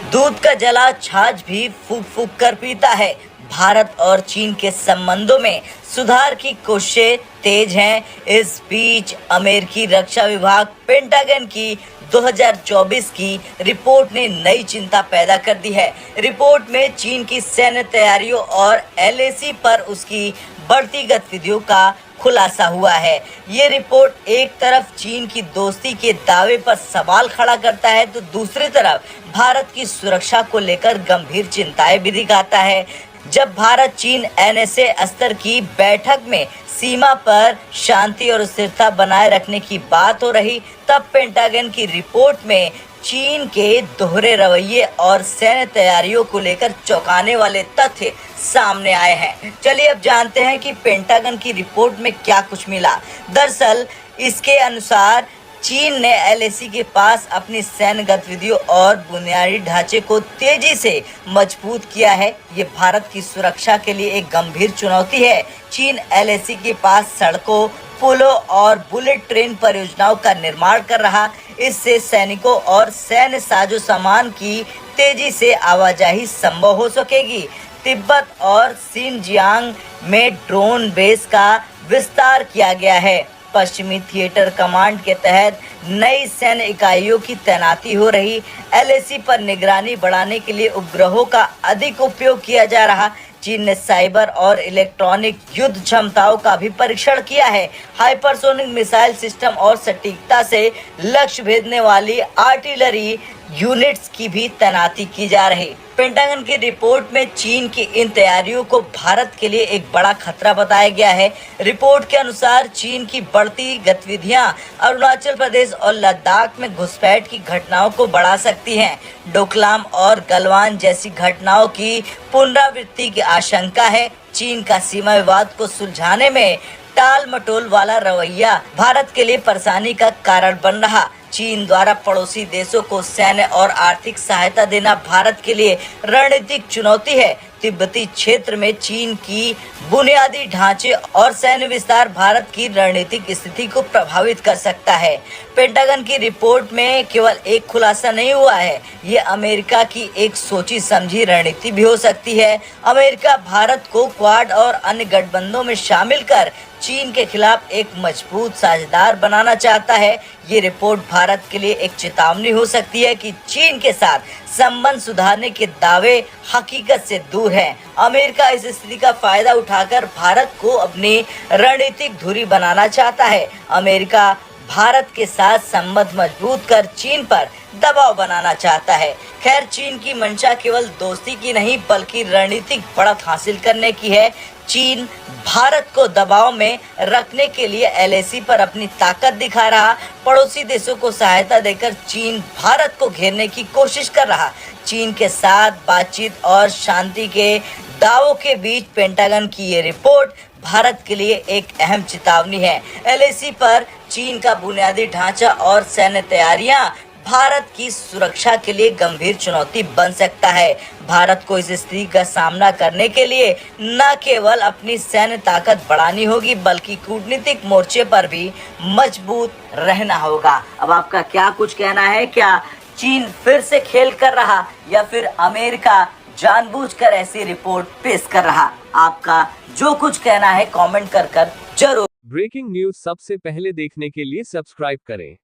दूध का जला छाछ भी फूक फूक कर पीता है। भारत और चीन के संबंधों में सुधार की कोशिशें तेज हैं। इस बीच अमेरिकी रक्षा विभाग पेंटागन की 2024 की रिपोर्ट ने नई चिंता पैदा कर दी है। रिपोर्ट में चीन की सैन्य तैयारियों और एलएसी पर उसकी बढ़ती गतिविधियों का खुलासा हुआ है। ये रिपोर्ट एक तरफ चीन की दोस्ती के दावे पर सवाल खड़ा करता है, तो दूसरी तरफ भारत की सुरक्षा को लेकर गंभीर चिंताएं भी दिखाता है। जब भारत चीन एनएसए स्तर की बैठक में सीमा पर शांति और स्थिरता बनाए रखने की बात हो रही, तब पेंटागन की रिपोर्ट में चीन के दोहरे रवैये और सैन्य तैयारियों को लेकर चौंकाने वाले तथ्य सामने आए हैं। चलिए अब जानते हैं कि पेंटागन की रिपोर्ट में क्या कुछ मिला। दरअसल इसके अनुसार चीन ने एलएसी के पास अपनी सैन्य गतिविधियों और बुनियादी ढांचे को तेजी से मजबूत किया है। ये भारत की सुरक्षा के लिए एक गंभीर चुनौती है। चीन एलएसी के पास सड़कों, पुलों और बुलेट ट्रेन परियोजनाओं का निर्माण कर रहा। इससे सैनिकों और सैन्य साजो सामान की तेजी से आवाजाही संभव हो सकेगी। तिब्बत और सिनजियांग में ड्रोन बेस का विस्तार किया गया है। पश्चिमी थिएटर कमांड के तहत नई सैन्य इकाइयों की तैनाती हो रही। एलएसी पर निगरानी बढ़ाने के लिए उपग्रहों का अधिक उपयोग किया जा रहा। चीन ने साइबर और इलेक्ट्रॉनिक युद्ध क्षमताओं का भी परीक्षण किया है। हाइपरसोनिक मिसाइल सिस्टम और सटीकता से लक्ष्य भेदने वाली आर्टिलरी यूनिट्स की भी तैनाती की जा रही। पेंटागन की रिपोर्ट में चीन की इन तैयारियों को भारत के लिए एक बड़ा खतरा बताया गया है। रिपोर्ट के अनुसार चीन की बढ़ती गतिविधियां अरुणाचल प्रदेश और लद्दाख में घुसपैठ की घटनाओं को बढ़ा सकती हैं। डोकलाम और गलवान जैसी घटनाओं की पुनरावृत्ति की आशंका है। चीन का सीमा विवाद को सुलझाने में टाल मटोल वाला रवैया भारत के लिए परेशानी का कारण बन रहा। चीन द्वारा पड़ोसी देशों को सैन्य और आर्थिक सहायता देना भारत के लिए रणनीतिक चुनौती है। तिब्बती क्षेत्र में चीन की बुनियादी ढांचे और सैन्य विस्तार भारत की रणनीतिक स्थिति को प्रभावित कर सकता है। पेंटागन की रिपोर्ट में केवल एक खुलासा नहीं हुआ है, ये अमेरिका की एक सोची समझी रणनीति भी हो सकती है। अमेरिका भारत को क्वाड और अन्य गठबंधनों में शामिल कर चीन के खिलाफ एक मजबूत साझेदार बनाना चाहता है। ये रिपोर्ट भारत के लिए एक चेतावनी हो सकती है कि चीन के साथ संबंध सुधारने के दावे हकीकत से दूर हैं। अमेरिका इस स्थिति का फायदा उठाकर भारत को अपनी रणनीतिक धुरी बनाना चाहता है। अमेरिका भारत के साथ संबंध मजबूत कर चीन पर दबाव बनाना चाहता है। खैर, चीन की मंशा केवल दोस्ती की नहीं बल्कि रणनीतिक बढ़त हासिल करने की है। चीन भारत को दबाव में रखने के लिए एलएसी पर अपनी ताकत दिखा रहा। पड़ोसी देशों को सहायता देकर चीन भारत को घेरने की कोशिश कर रहा। चीन के साथ बातचीत और शांति के दावों के बीच पेंटागन की ये रिपोर्ट भारत के लिए एक अहम चेतावनी है। एलएसी पर चीन का बुनियादी ढांचा और सैन्य तैयारियां भारत की सुरक्षा के लिए गंभीर चुनौती बन सकता है। भारत को इस स्थिति का सामना करने के लिए न केवल अपनी सैन्य ताकत बढ़ानी होगी बल्कि कूटनीतिक मोर्चे पर भी मजबूत रहना होगा। अब आपका क्या कुछ कहना है? क्या चीन फिर से खेल कर रहा या फिर अमेरिका जानबूझकर ऐसी रिपोर्ट पेश कर रहा? आपका जो कुछ कहना है कमेंट कर जरूर। ब्रेकिंग न्यूज सबसे पहले देखने के लिए सब्सक्राइब करें।